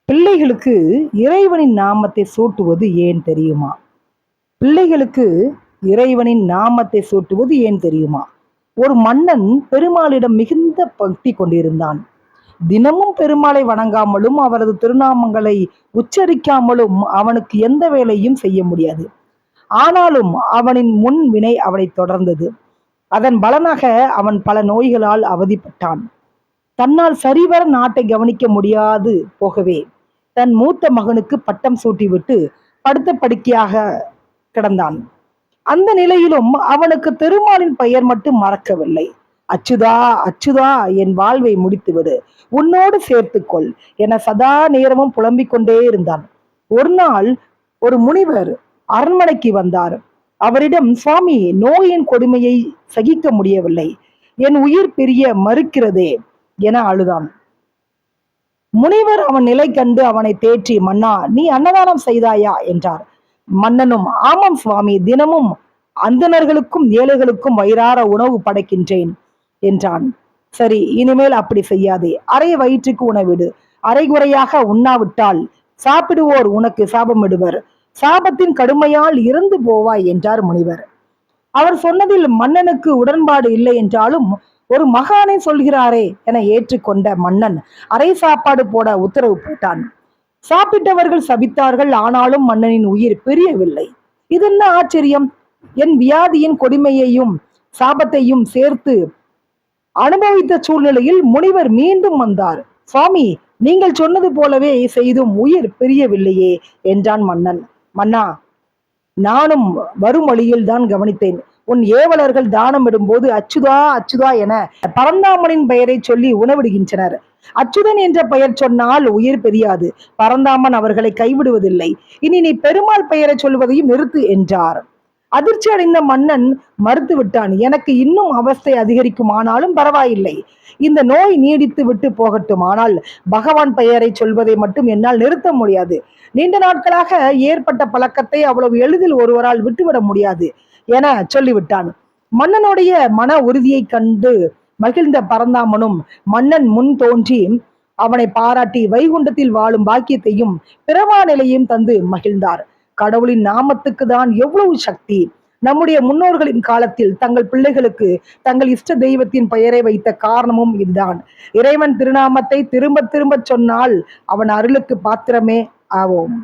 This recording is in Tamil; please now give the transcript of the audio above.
பிள்ளைகளுக்கு இறைவனின் நாமத்தை சூட்டுவது ஏன் தெரியுமா? பிள்ளைகளுக்கு இறைவனின் நாமத்தை சூட்டுவது ஏன் தெரியுமா? ஒரு மன்னன் பெருமாளிடம் மிகுந்த பக்தி கொண்டிருந்தான். தினமும் பெருமாளை வணங்காமலும் அவரது திருநாமங்களை உச்சரிக்காமலும் அவனுக்கு எந்த வேலையும் செய்ய முடியாது. ஆனாலும் அவனின் முன் வினை அவனை தொடர்ந்தது. அதன் பலனாக அவன் பல நோய்களால் அவதிப்பட்டான். தன்னால் சரிவர நாட்டை கவனிக்க முடியாது போகவே தன் மூத்த மகனுக்கு பட்டம் சூட்டிவிட்டு படுத்த படுக்கையாக கிடந்தான். அந்த நிலையிலும் அவனுக்கு திருமாலின் பெயர் மட்டும் மறக்கவில்லை. அச்சுதா, அச்சுதா, என் வாழ்வை முடித்துவிடு, உன்னோடு சேர்த்துக்கொள் என சதா நேரமும் புலம்பிக் கொண்டே இருந்தான். ஒரு நாள் ஒரு முனிவர் அரண்மனைக்கு வந்தார். அவரிடம், சுவாமி, நோயின் கொடுமையை சகிக்க முடியவில்லை, என் உயிர் பிரிய மறுக்கிறதே என அழுதான். முனிவர் அவன் நிலை கண்டு அவனை தேற்றி, மன்னா, நீ அன்னதானம் செய்தாயா என்றார். மன்னனும், ஆமாம் சுவாமி, தினமும் அந்தணர்களுக்கும் ஏழைகளுக்கும் வயிறார உணவு படைக்கின்றேன் என்றான். சரி, இனிமேல் அப்படி செய்யாதே. அரை வயிற்றுக்கு உணவிடு. அரைகுறையாக உண்ணாவிட்டால் சாப்பிடுவோர் உனக்கு சாபமிடுவர். சாபத்தின் கடுமையால் இறந்து போவாய் என்றார் முனிவர். அவர் சொன்னதில் மன்னனுக்கு உடன்பாடு இல்லை என்றாலும் ஒரு மகானை சொல்கிறாரே என ஏற்றுக்கொண்ட மன்னன் அரை சாப்பாடு போட உத்தரவு போட்டான். சாப்பிட்டவர்கள் சபித்தார்கள். ஆனாலும் மன்னனின் உயிர் பிரியவில்லை. இது என்ன ஆச்சரியம்! என் வியாதியின் கொடுமையையும் சாபத்தையும் சேர்த்து அனுபவித்த சூழ்நிலையில் முனிவர் மீண்டும் வந்தார். சுவாமி, நீங்கள் சொன்னது போலவே செய்தும் உயிர் பிரியவில்லையே என்றான் மன்னன். மன்னா, நானும் வரும் வழியில் தான் கவனித்தேன். உன் ஏவலர்கள் தானம் இடும்போது அச்சுதா, அச்சுதா என பரந்தாமனின் பெயரை சொல்லி உணவிடுகின்றனர். அச்சுதன் என்ற பெயர் சொன்னால் உயிர் பெரியாது. பரந்தாமன் அவர்களை கைவிடுவதில்லை. இனி நீ பெருமாள் பெயரை சொல்வதையும் நிறுத்து என்றார். அதிர்ச்சி அடைந்த மன்னன் மறுத்து விட்டான். எனக்கு இன்னும் அவஸ்தை அதிகரிக்கும், ஆனாலும் பரவாயில்லை. இந்த நோய் நீடித்து விட்டு போகட்டும். ஆனால் பகவான் பெயரை சொல்வதை மட்டும் என்னால் நிறுத்த முடியாது. நீண்ட நாட்களாக ஏற்பட்ட பழக்கத்தை அவ்வளவு எளிதில் ஒருவரால் விட்டுவிட முடியாது என சொல்லிவிட்டான். மன்னனுடைய மன உறுதியை கண்டு மகிழ்ந்த பரந்தாமனும் மன்னன் முன் தோன்றி அவனை பாராட்டி வைகுண்டத்தில் வாழும் பாக்கியத்தையும் பிறவா நிலையும் தந்து மகிழ்ந்தார். கடவுளின் நாமத்துக்கு தான் எவ்வளவு சக்தி! நம்முடைய முன்னோர்களின் காலத்தில் தங்கள் பிள்ளைகளுக்கு தங்கள் இஷ்ட தெய்வத்தின் பெயரை வைத்த காரணமும் இதுதான். இறைவன் திருநாமத்தை திரும்ப திரும்ப சொன்னால் அவன் அருளுக்கு பாத்திரமே ஆவோம்.